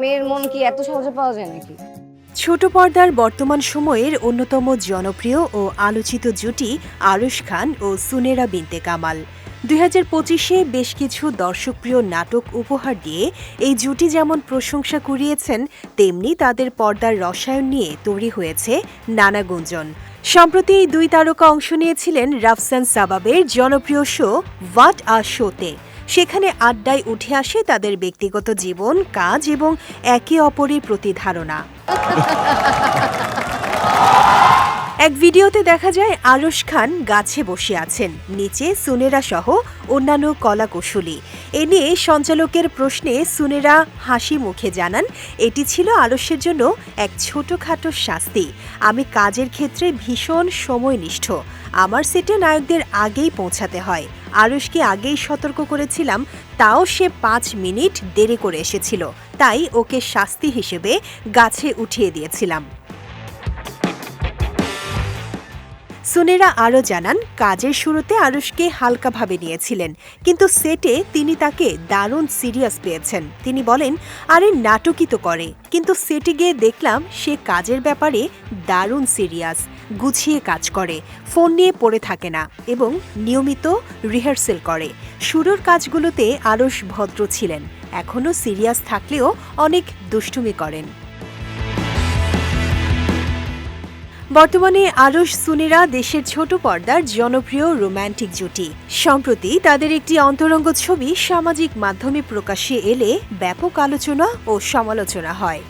মেয়ের মন কি এত সহজে পাওয়া যায় নাকি? ছোট পর্দার বর্তমান সময়ের অন্যতম জনপ্রিয় ও আলোচিত জুটি আরশ খান ও সুনেরা বিনতে কামাল। 2025-এ বেশ কিছু দর্শকপ্রিয় নাটক উপহার দিয়ে এই জুটি যেমন প্রশংসা কুড়িয়েছেন, তেমনি তাদের পর্দার রসায়ন নিয়ে তৈরি হয়েছে নানা গুঞ্জন। সম্প্রতি এই দুই তারকা অংশ নিয়েছিলেন রাফসান সাবাবের জনপ্রিয় শো হোয়াট আ শোতে। সেখানে আড্ডায় উঠে আসে তাদের ব্যক্তিগত জীবন, কাজ এবং একে অপরের প্রতি ধারণা। এক ভিডিওতে দেখা যায় আরশ খান গাছে বসে আছেন, নিচে সুনেরা সহ অন্যান্য কলাকুশলী। এ নিয়ে সঞ্চালকের প্রশ্নে সুনেরা হাসি মুখে জানান, এটি ছিল আরশের জন্য এক ছোটখাটো শাস্তি। আমি কাজের ক্ষেত্রে ভীষণ সময়নিষ্ঠ। আমার সেটে নায়কদের আগেই পৌঁছাতে হয়। আরশকে আগেই সতর্ক করেছিলাম, তাও সে 5 মিনিট দেরি করে এসেছিল, তাই ওকে শাস্তি হিসেবে গাছে উঠিয়ে দিয়েছিলাম। সুনেরা আরও জানান, কাজের শুরুতে আরশকে হালকাভাবে নিয়েছিলেন, কিন্তু সেটে তিনি তাকে দারুণ সিরিয়াস পেয়েছেন। তিনি বলেন, আরে নাটকই তো করে, কিন্তু সেটে গিয়ে দেখলাম সে কাজের ব্যাপারে দারুণ সিরিয়াস, গুছিয়ে কাজ করে, ফোন নিয়ে পড়ে থাকে না এবং নিয়মিত রিহার্সেল করে। শুরুর কাজগুলোতে আরশ ভদ্র ছিলেন, এখনও সিরিয়াস থাকলেও অনেক দুষ্টুমি করেন। বর্তমানে আরশ সুনেরা দেশের ছোট পর্দার জনপ্রিয় রোমান্টিক জুটি। সম্প্রতি তাদের একটি অন্তরঙ্গ ছবি সামাজিক মাধ্যমে প্রকাশ্যে এলে ব্যাপক আলোচনা ও সমালোচনা হয়।